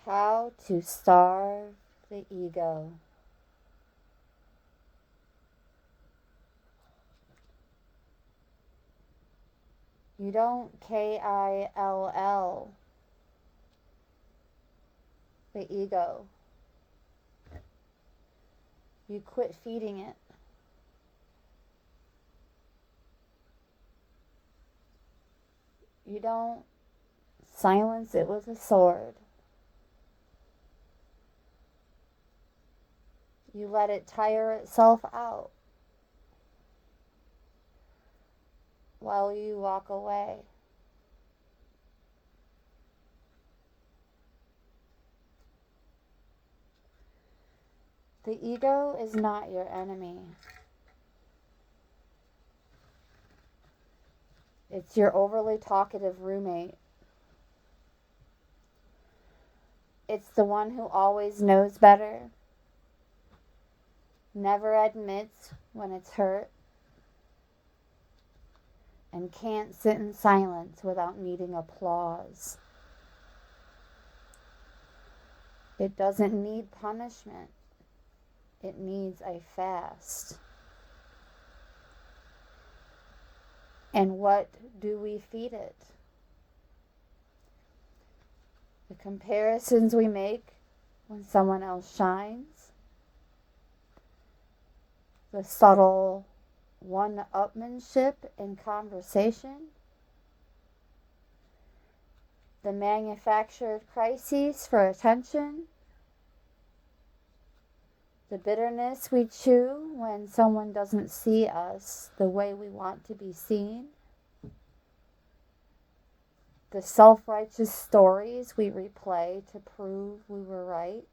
How to starve the ego. You don't kill the ego. You quit feeding it. You don't silence it with a sword. You let it tire itself out while you walk away. The ego is not your enemy. It's your overly talkative roommate. It's the one who always knows better, never admits when it's hurt, and can't sit in silence without needing applause. It doesn't need punishment. It needs a fast. And what do we feed it? The comparisons we make when someone else shines, the subtle one-upmanship in conversation, the manufactured crises for attention, the bitterness we chew when someone doesn't see us the way we want to be seen, the self-righteous stories we replay to prove we were right.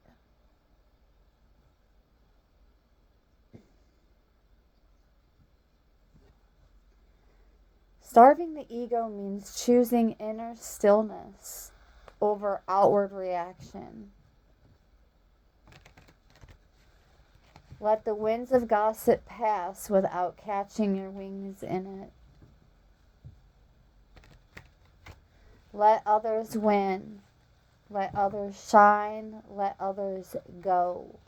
Starving the ego means choosing inner stillness over outward reaction. Let the winds of gossip pass without catching your wings in it. Let others win. Let others shine. Let others go.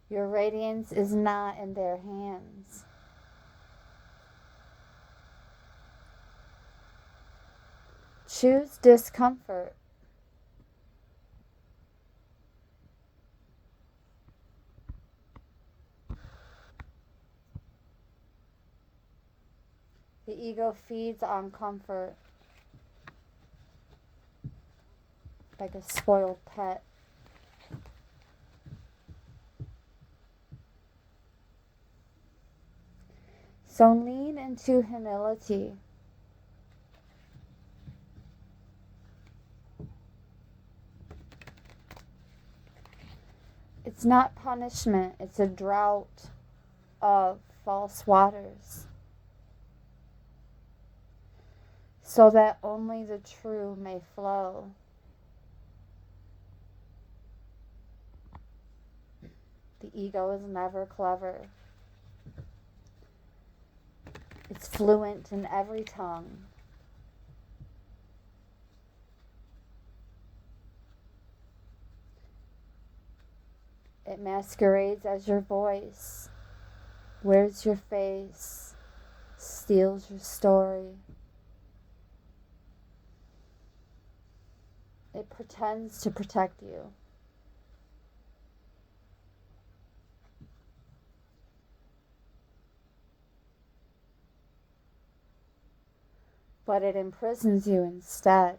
Your radiance is not in their hands. Choose discomfort. The ego feeds on comfort like a spoiled pet. So lean into humility. It's not punishment, it's a drought of false waters, so that only the true may flow. The ego is never clever. It's fluent in every tongue. It masquerades as your voice, wears your face, steals your story. It pretends to protect you. But it imprisons you instead.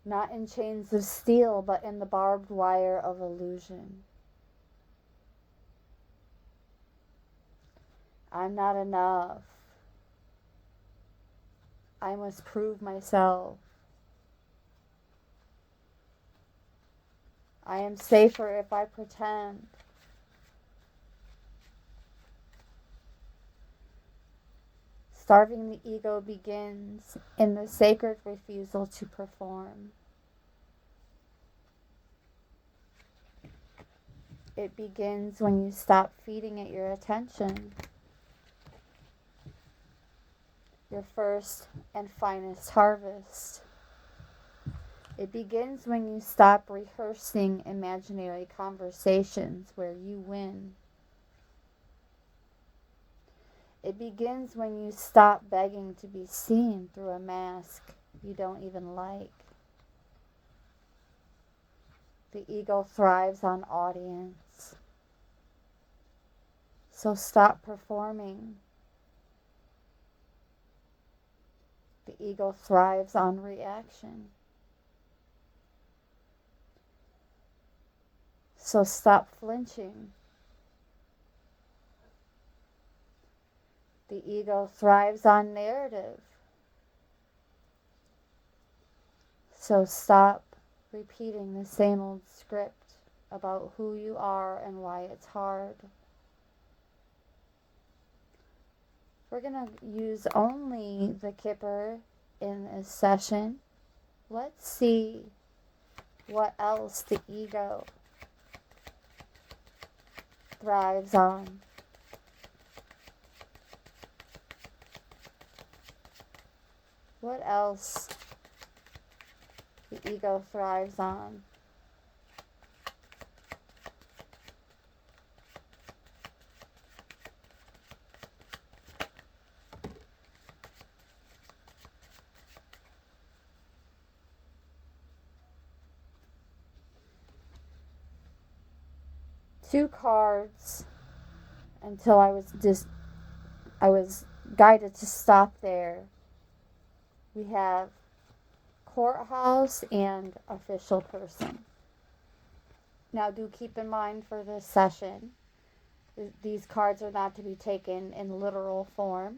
Not in chains of steel, but in the barbed wire of illusion. I'm not enough. I must prove myself. I am safer if I pretend. Starving the ego begins in the sacred refusal to perform. It begins when you stop feeding it your attention. Your first and finest harvest. It begins when you stop rehearsing imaginary conversations where you win. It begins when you stop begging to be seen through a mask you don't even like. The ego thrives on audience. So stop performing. The ego thrives on reaction. So stop flinching. The ego thrives on narrative. So stop repeating the same old script about who you are and why it's hard. We're going to use only the Kipper in this session. Let's see what else the ego thrives on. What else the ego thrives on? Two cards until I was guided to stop there. We have courthouse and official person. Now do keep in mind for this session, these cards are not to be taken in literal form.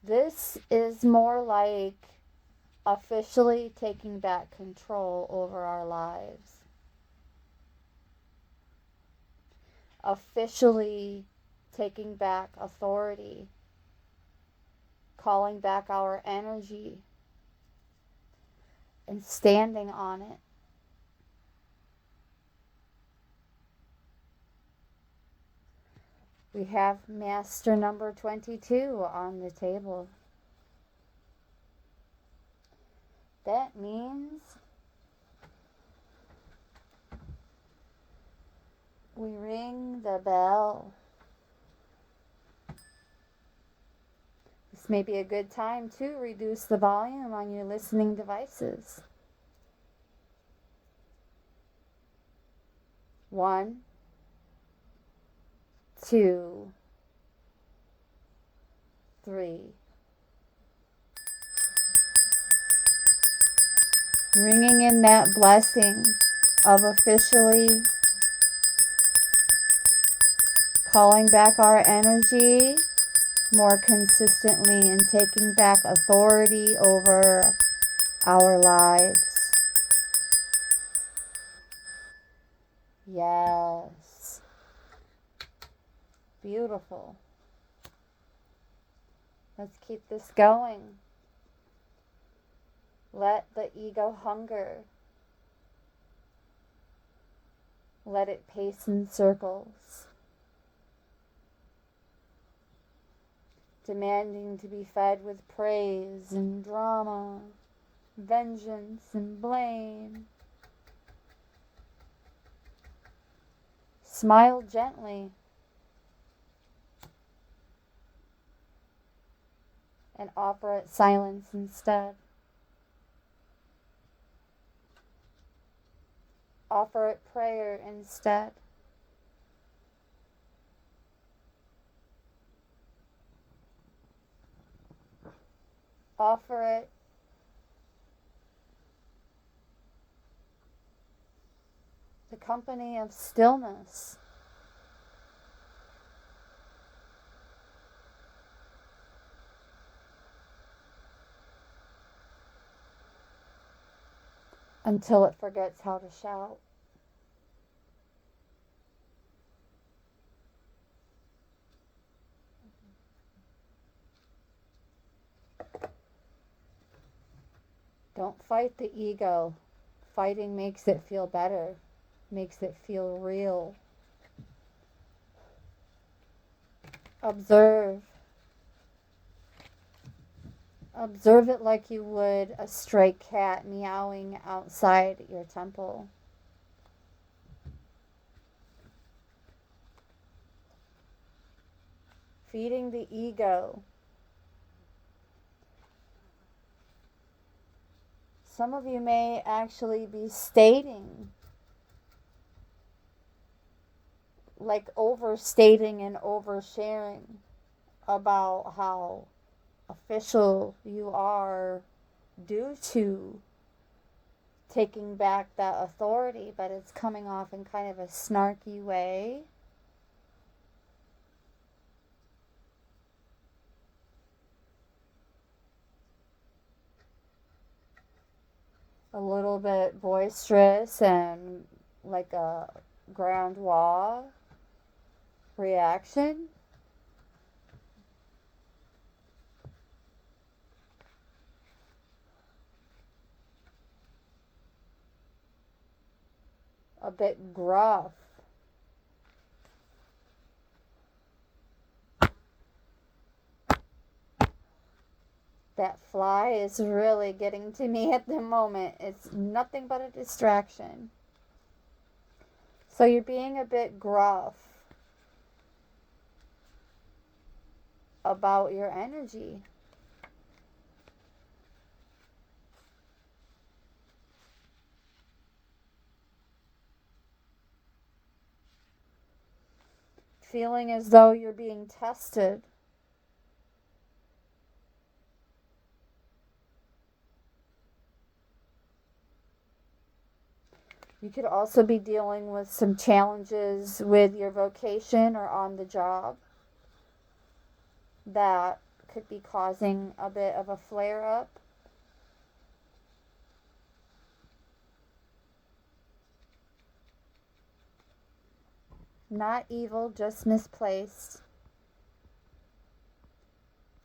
This is more like officially taking back control over our lives. Officially taking back authority. Calling back our energy. And standing on it. We have Master number 22 on the table. That means we ring the bell. This may be a good time to reduce the volume on your listening devices. 1, 2, 3. Ringing in that blessing of officially calling back our energy more consistently and taking back authority over our lives. Yes. Beautiful. Let's keep this going. Let the ego hunger. Let it pace in circles, demanding to be fed with praise and drama, vengeance and blame. Smile gently and offer it silence instead. Offer it prayer instead. Offer it the company of stillness. Until it forgets how to shout. Don't fight the ego. Fighting makes it feel better, makes it feel real. Observe. Observe it like you would a stray cat meowing outside your temple. Feeding the ego. Some of you may actually be stating, like overstating and oversharing about how official you are due to taking back that authority, but it's coming off in kind of a snarky way. A little bit boisterous and like a grand wall reaction. A bit gruff. That fly is really getting to me at the moment. It's nothing but a distraction. So you're being a bit gruff about your energy. Feeling as though you're being tested. You could also be dealing with some challenges with your vocation or on the job that could be causing a bit of a flare up. Not evil, just misplaced.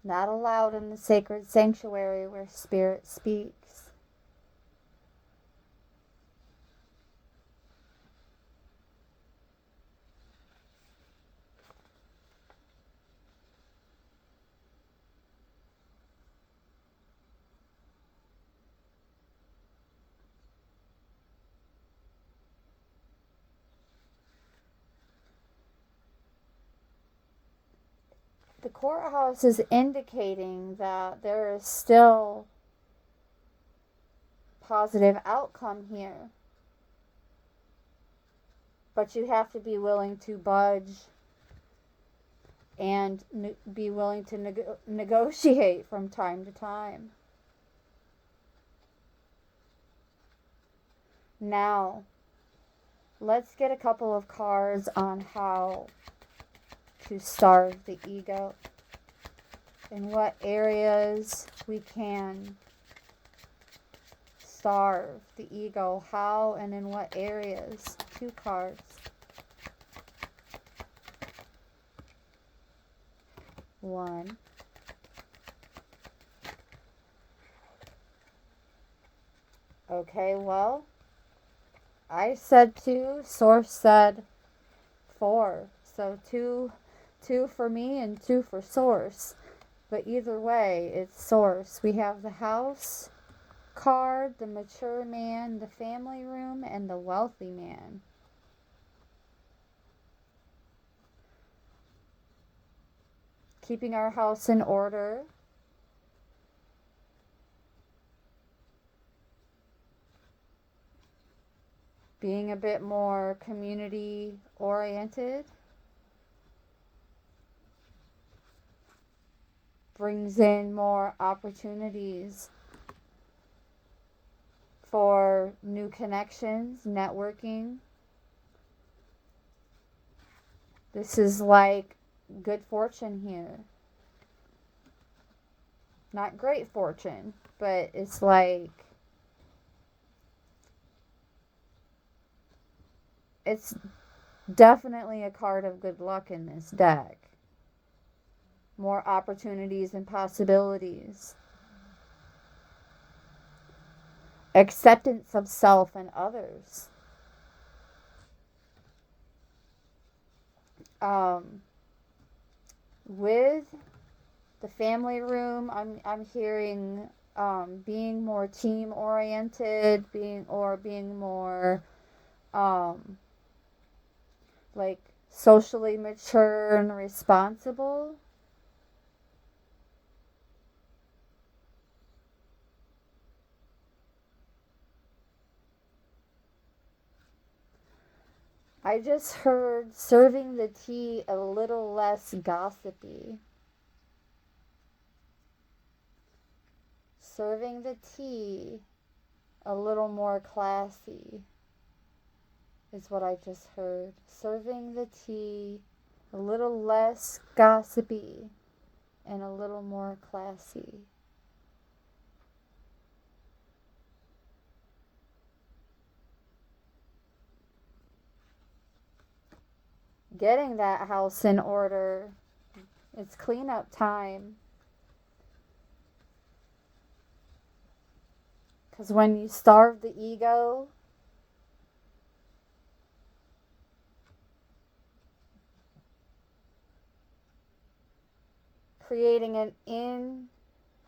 Not allowed in the sacred sanctuary where spirit speaks. The courthouse is indicating that there is still positive outcome here. But you have to be willing to budge and be willing to negotiate from time to time. Now, let's get a couple of cards on how to starve the ego. In what areas we can starve the ego. How and in what areas. 2 cards. 1. Okay, well, I said 2. Source said 4. So 2 for me and 2 for source. But either way, it's source. We have the house card, the mature man, the family room, and the wealthy man. Keeping our house in order. Being a bit more community oriented. Brings in more opportunities for new connections, networking. This is like good fortune here. Not great fortune, but it's like it's definitely a card of good luck in this deck. More opportunities and possibilities. acceptance of self and others. Um, with the family room, I'm hearing being more team oriented, being more um, like socially mature and responsible. I just heard serving the tea a little less gossipy. Serving the tea a little more classy is what I just heard. Serving the tea a little less gossipy and a little more classy. Getting that house in order. It's cleanup time. Because when you starve the ego, creating an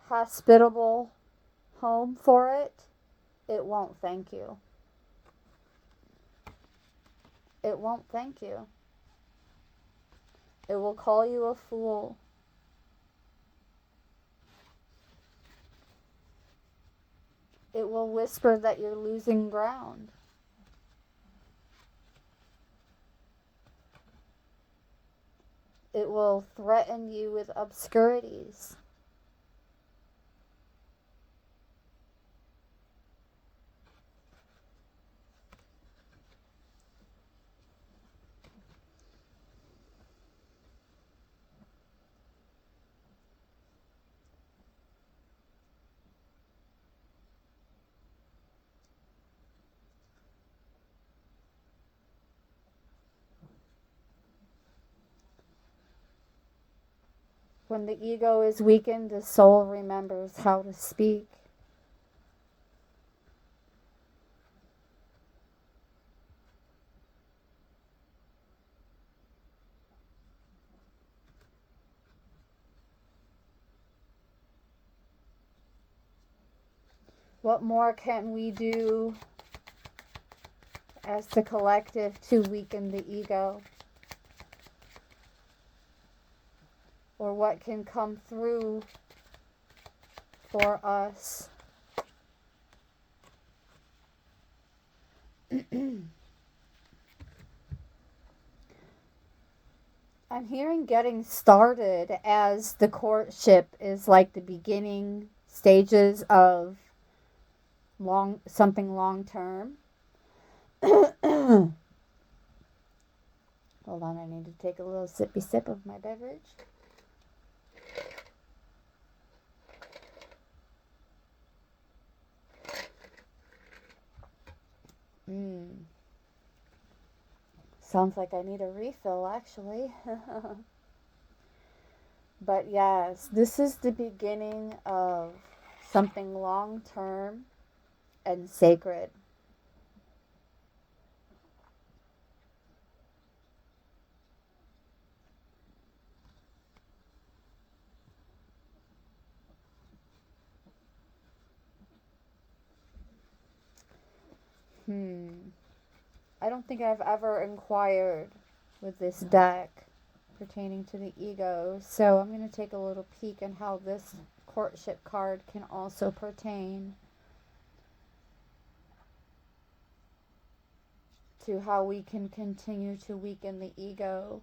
inhospitable home for it, it won't thank you. It won't thank you. It will call you a fool. It will whisper that you're losing ground. It will threaten you with obscurities. When the ego is weakened, the soul remembers how to speak. What more can we do as the collective to weaken the ego? Or what can come through for us? I'm hearing getting started as the courtship is like the beginning stages of something long term. Hold on, I need to take a little sippy sip of my beverage. Sounds like I need a refill, actually. But yes, this is the beginning of something long term and sacred. I don't think I've ever inquired with this deck pertaining to the ego, so I'm going to take a little peek at how this courtship card can also pertain to how we can continue to weaken the ego.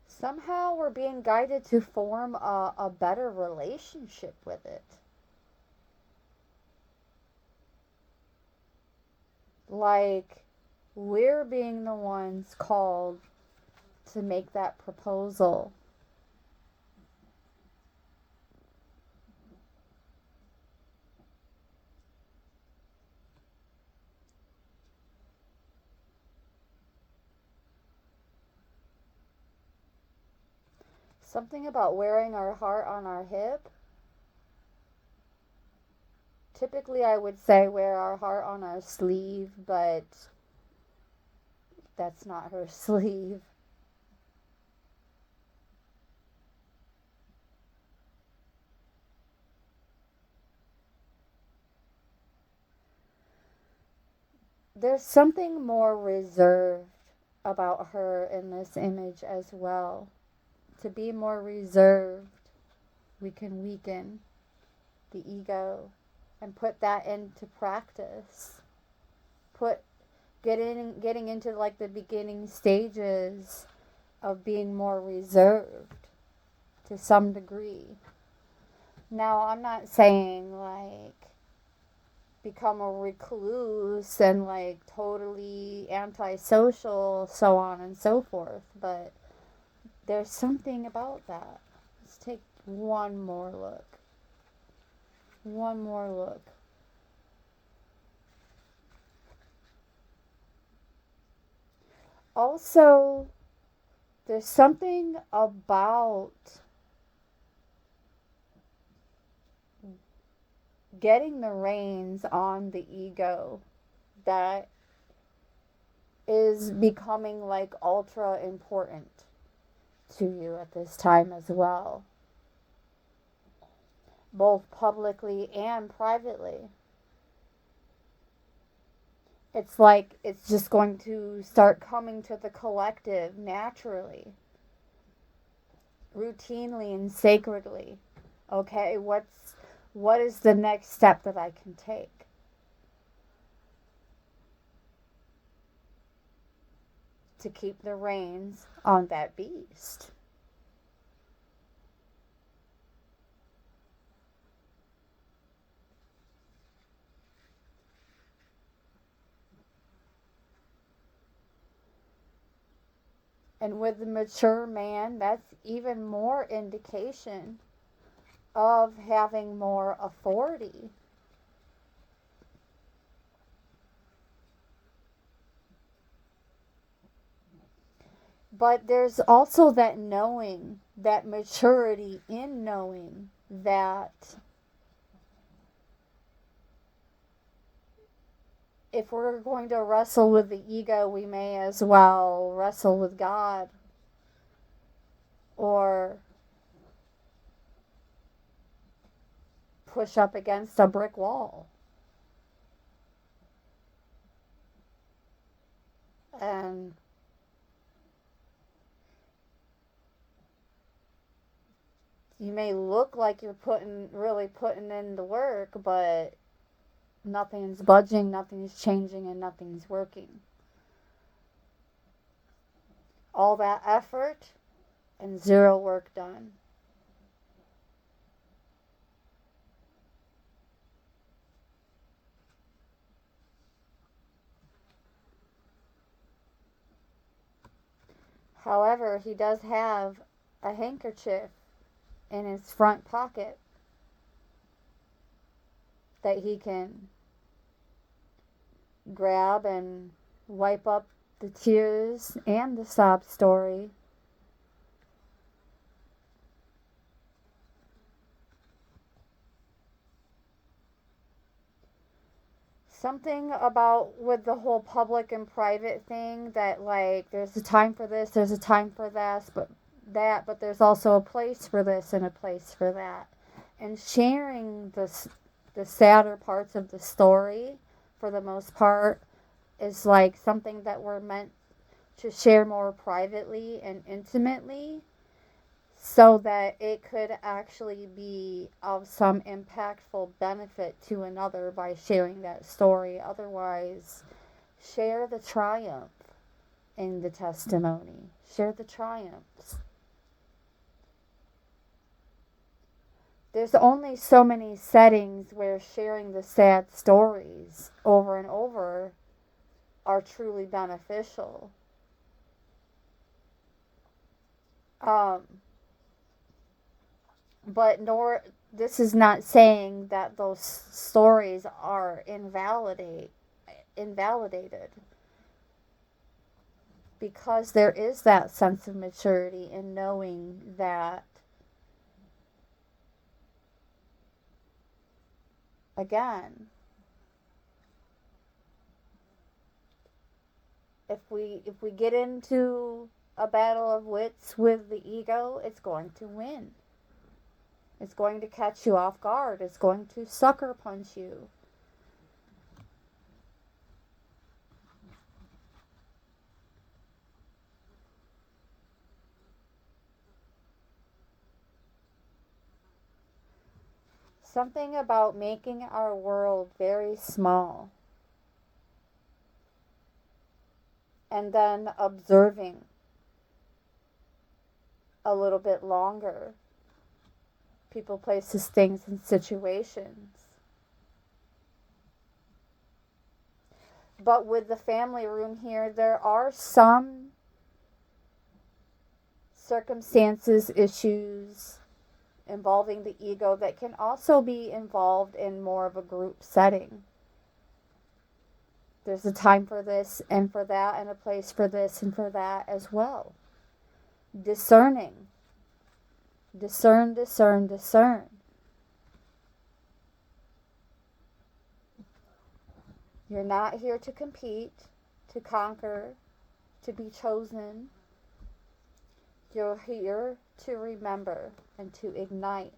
Somehow we're being guided to form a better relationship with it. Like, we're being the ones called to make that proposal. Something about wearing our heart on our hip. Typically, I would say wear our heart on our sleeve, but that's not her sleeve. There's something more reserved about her in this image as well. To be more reserved, we can weaken the ego and put that into practice. Put getting into like the beginning stages of being more reserved to some degree. Now, I'm not saying like become a recluse and like totally antisocial, so on and so forth, but there's something about that. Let's take one more look. One more look. Also, there's something about getting the reins on the ego that is becoming like ultra important to you at this time as well, both publicly and privately. It's like it's just going to start coming to the collective naturally, routinely and sacredly. Okay, what is the next step that I can take to keep the reins on that beast? And with the mature man, that's even more indication of having more authority. But there's also that knowing, that maturity in knowing that if we're going to wrestle with the ego, we may as well wrestle with God or push up against a brick wall. And you may look like you're really putting in the work, but nothing's budging, nothing's changing, and nothing's working. All that effort and zero work done. However, he does have a handkerchief in his front pocket that he can grab and wipe up the tears and the sob story. Something about with the whole public and private thing that like there's a time for this, there's a time for but there's also a place for this and a place for that. And sharing the sadder parts of the story for the most part is like something that we're meant to share more privately and intimately so that it could actually be of some impactful benefit to another by sharing that story. Otherwise, share the triumph in the testimony. Share the triumphs. There's only so many settings where sharing the sad stories over and over are truly beneficial. But this is not saying that those stories are invalidated because there is that sense of maturity in knowing that, again, if we get into a battle of wits with the ego, it's going to win. It's going to catch you off guard. It's going to sucker punch you. Something about making our world very small and then observing a little bit longer people, places, things, and situations. But with the family room here, there are some circumstances, issues involving the ego that can also be involved in more of a group setting. There's a time for this and for that, and a place for this and for that as well. Discerning. Discern, discern, discern. You're not here to compete, to conquer, to be chosen. You're here to remember and to ignite.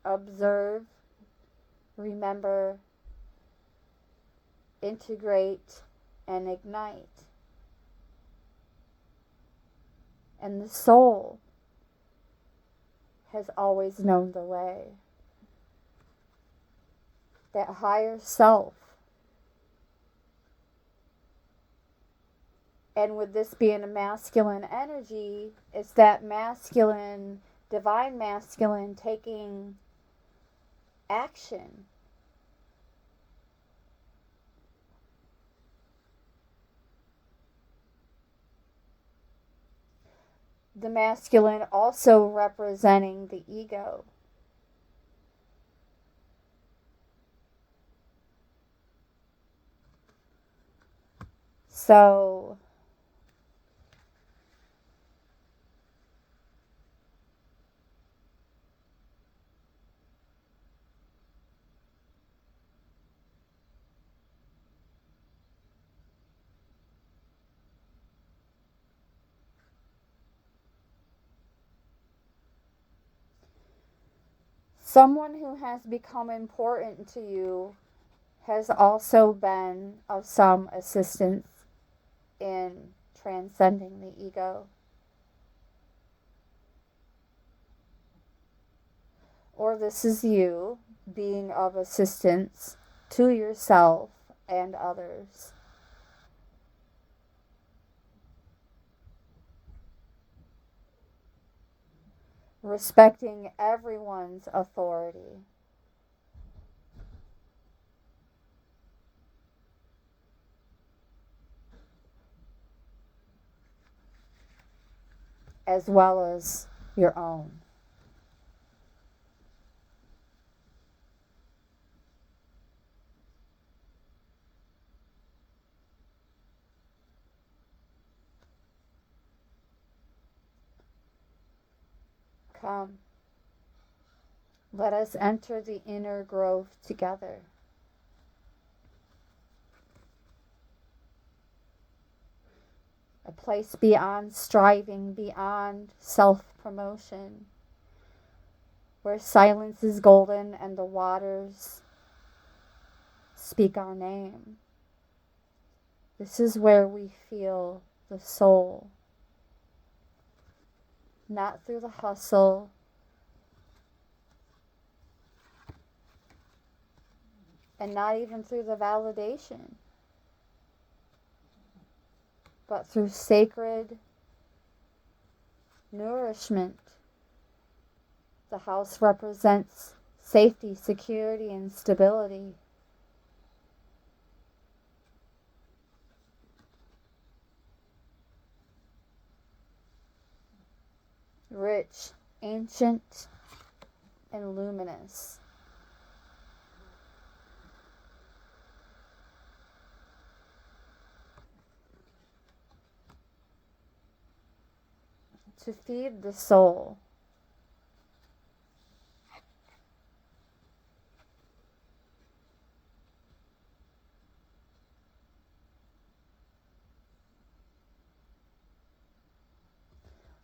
Observe, remember, integrate, and ignite. And the soul has always known the way. That higher self. And with this being a masculine energy, it's that masculine, divine masculine taking action. The masculine also representing the ego. So someone who has become important to you has also been of some assistance in transcending the ego. Or this is you being of assistance to yourself and others. Respecting everyone's authority. As well as your own. Come, let us enter the inner grove together. A place beyond striving, beyond self-promotion, where silence is golden and the waters speak our name. This is where we feel the soul. Not through the hustle, and not even through the validation, but through sacred nourishment. The house represents safety, security, and stability. Rich, ancient, and luminous. to feed the soul.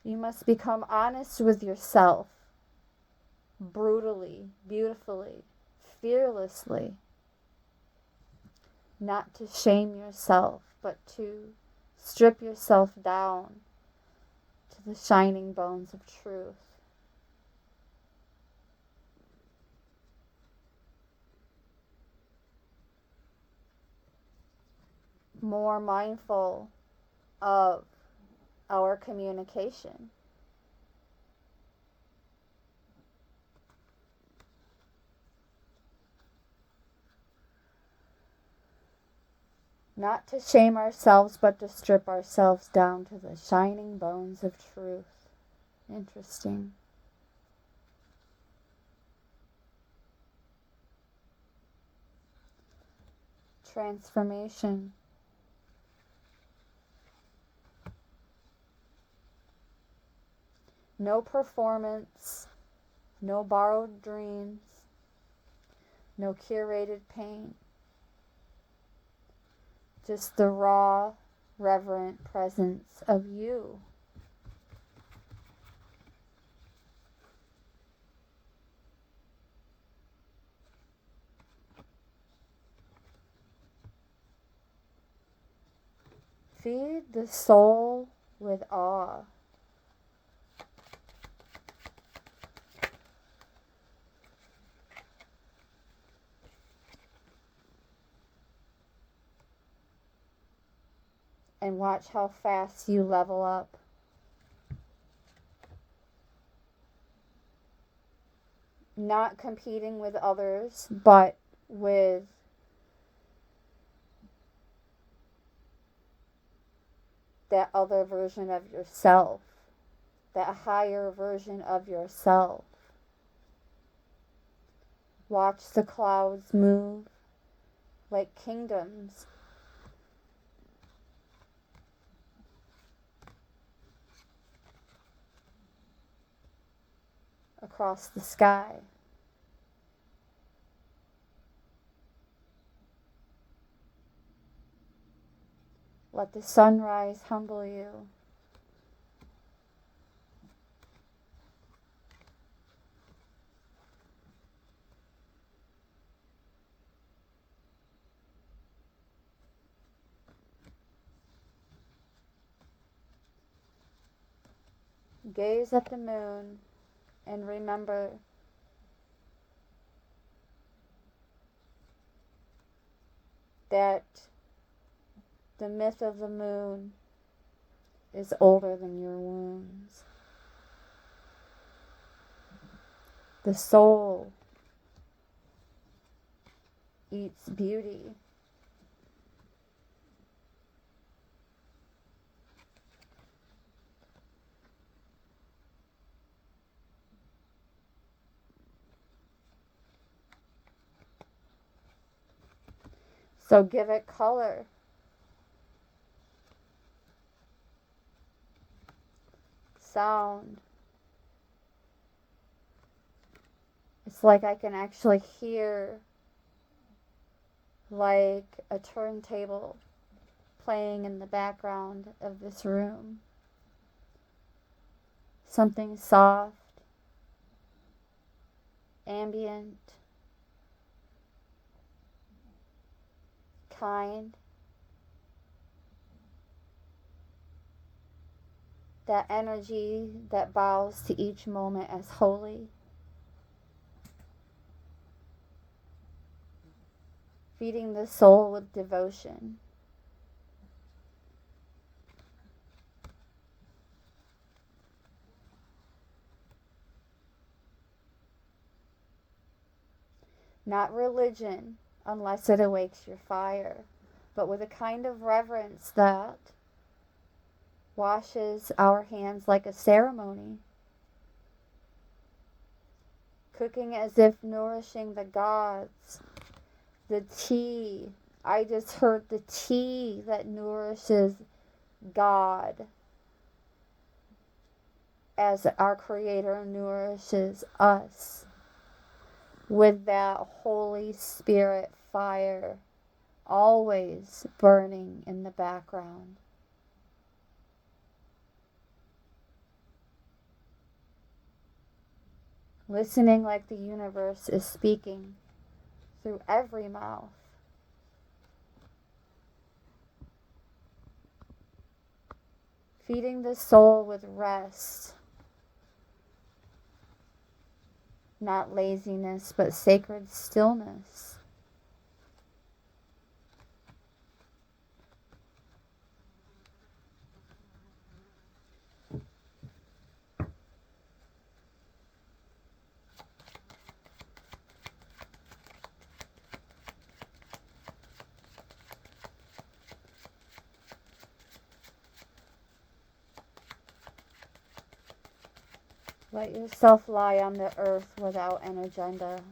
You must become honest with yourself, brutally, beautifully, fearlessly. Not to shame yourself, but to strip yourself down to the shining bones of truth. More mindful of our communication. Not to shame ourselves, but to strip ourselves down to the shining bones of truth. Interesting. Transformation. No performance, no borrowed dreams, no curated pain. Just the raw, reverent presence of you. Feed the soul with awe. And watch how fast you level up. Not competing with others, but with that other version of yourself, that higher version of yourself. Watch the clouds move like kingdoms. Across the sky. Let the sunrise humble you. Gaze at the moon and remember that the myth of the moon is older than your wounds. The soul eats beauty. So give it color. Sound. It's like I can actually hear like a turntable playing in the background of this room. Something soft, ambient, kind. That energy that bows to each moment as holy. Feeding the soul with devotion. Not religion, unless it awakes your fire, but with a kind of reverence that washes our hands like a ceremony. Cooking as if nourishing the gods. The tea. I just heard the tea that nourishes God. as our Creator nourishes us with that Holy Spirit fire always burning in the background. Listening like the universe is speaking through every mouth. Feeding the soul with rest, not laziness, but sacred stillness. Let yourself lie on the earth without an agenda.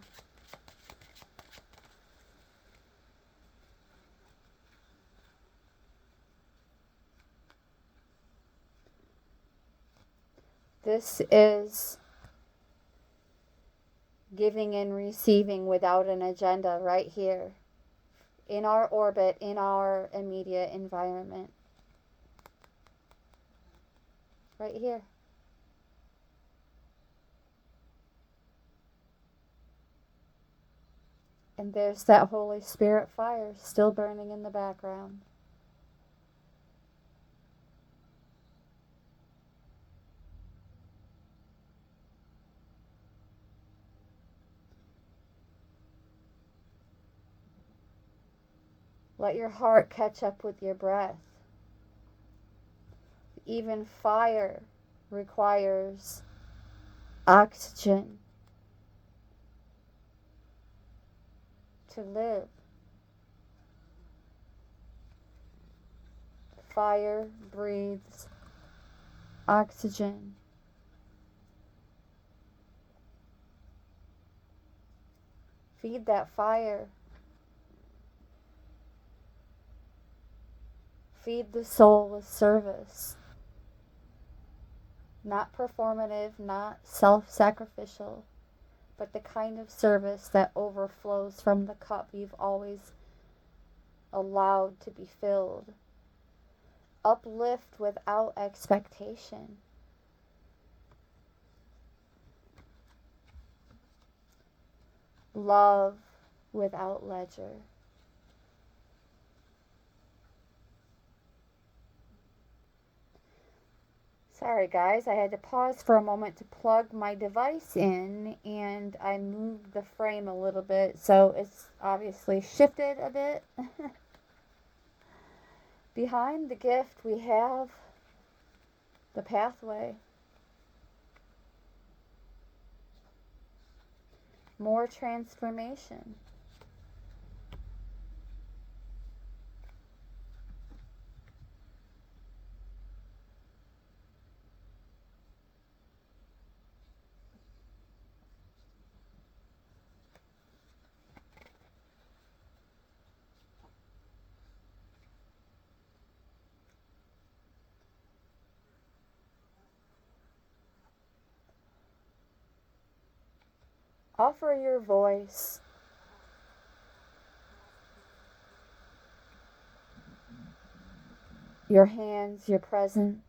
This is giving and receiving without an agenda right here, in our orbit, in our immediate environment. Right here. And there's that Holy Spirit fire still burning in the background. Let your heart catch up with your breath. Even fire requires oxygen to live. Fire breathes oxygen. Feed that fire. Feed the soul with service. Not performative, not self-sacrificial, but the kind of service that overflows from the cup you've always allowed to be filled. Uplift without expectation. Love without ledger. Sorry guys, I had to pause for a moment to plug my device in, and I moved the frame a little bit, so it's obviously shifted a bit. Behind the gift we have the pathway. More transformation. Offer your voice. Your hands, your presence.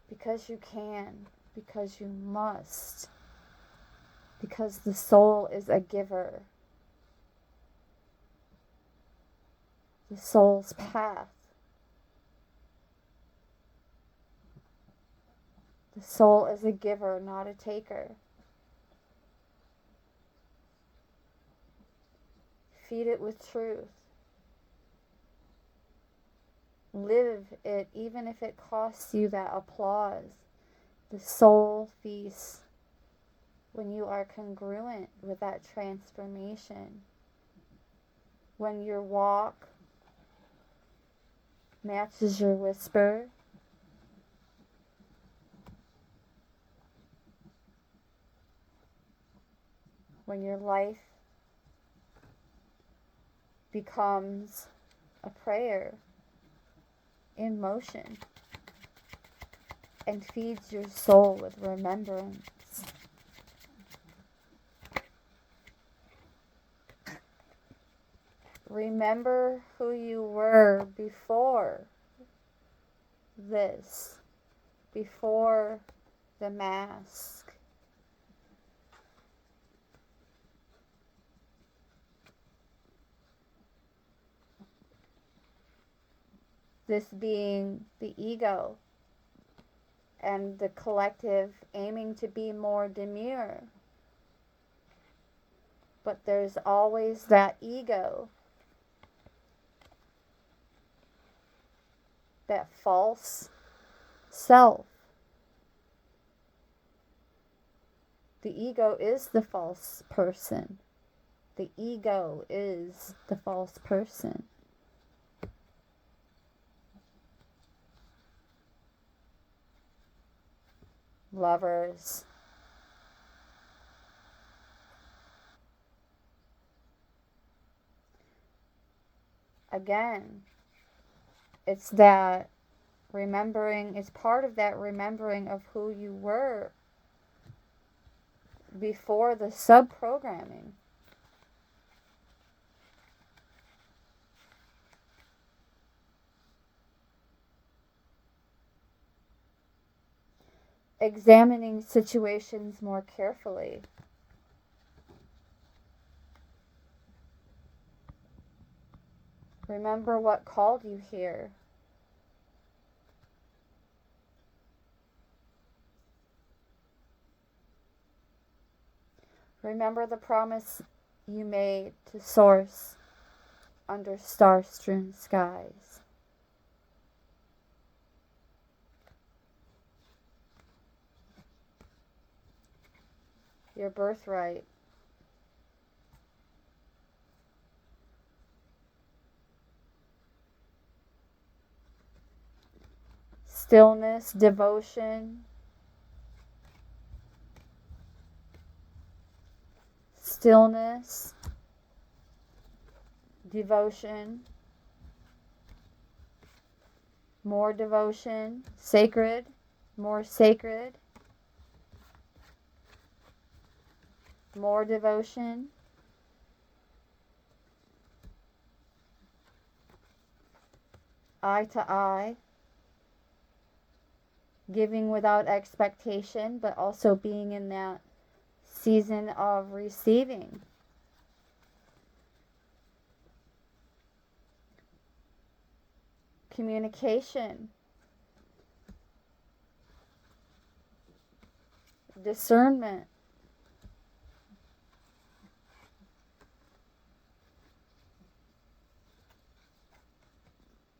Because you can, because you must. Because the soul is a giver. The soul's path. The soul is a giver, not a taker. Feed it with truth. Live it, even if it costs you that applause. The soul feasts when you are congruent with that transformation. When your walk matches your whisper. When your life becomes a prayer in motion. and feeds your soul with remembrance. Remember who you were before this, before the mask. This being the ego and the collective aiming to be more demure. But there's always that ego, that false self. The ego is the false person. The ego is the false person. Lovers. Again, it's that remembering, it's part of that remembering of who you were before the sub-programming. Examining situations more carefully. Remember what called you here. Remember the promise you made to Source under star-strewn skies. Your birthright. Stillness, devotion. Stillness, devotion, more devotion, sacred, more sacred, more devotion, eye to eye, giving without expectation, but also being in that season of receiving. Communication. Discernment.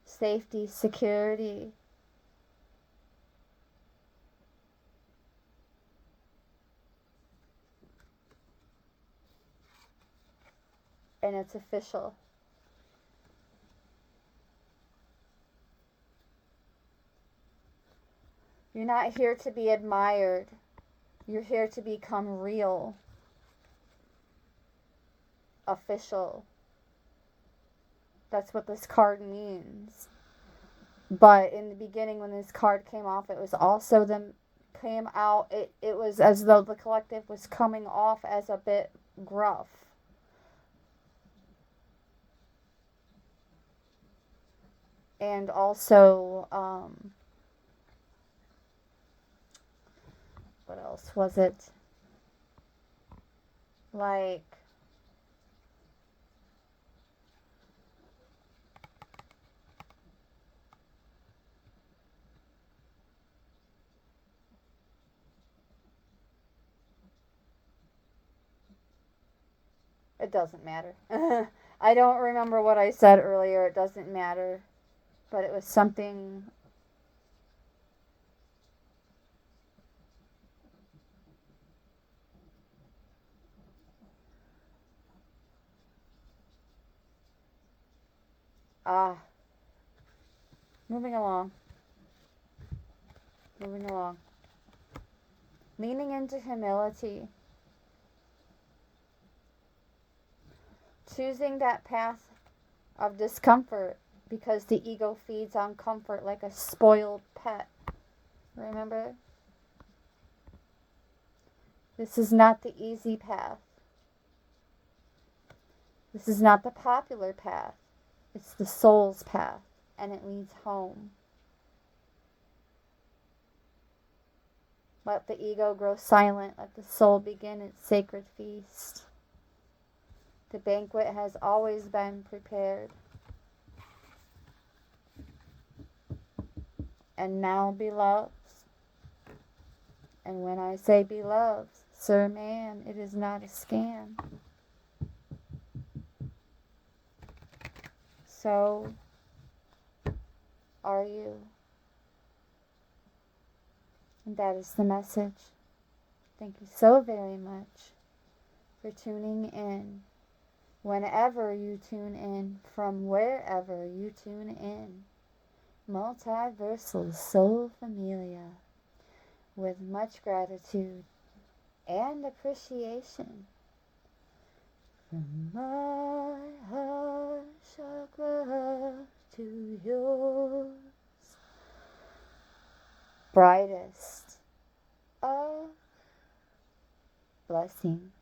Safety, security. And it's official. You're not here to be admired. You're here to become real. Official. That's what this card means. But in the beginning, when this card came off, it was also it was as though the collective was coming off as a bit gruff. And also, what else was it? Like, it doesn't matter. I don't remember what I said earlier. It doesn't matter. But it was something. Moving along. Leaning into humility. Choosing that path of discomfort because the ego feeds on comfort like a spoiled pet. Remember? This is not the easy path. This is not the popular path. It's the soul's path, and it leads home. Let the ego grow silent. Let the soul begin its sacred feast. The banquet has always been prepared. And now, beloveds, and when I say beloveds, sir, man, it is not a scam. So are you. And that is the message. Thank you so very much for tuning in. Whenever you tune in, from wherever you tune in, Multiversal Soul Familia, with much gratitude and appreciation from my heart chakra to yours. Brightest of blessings.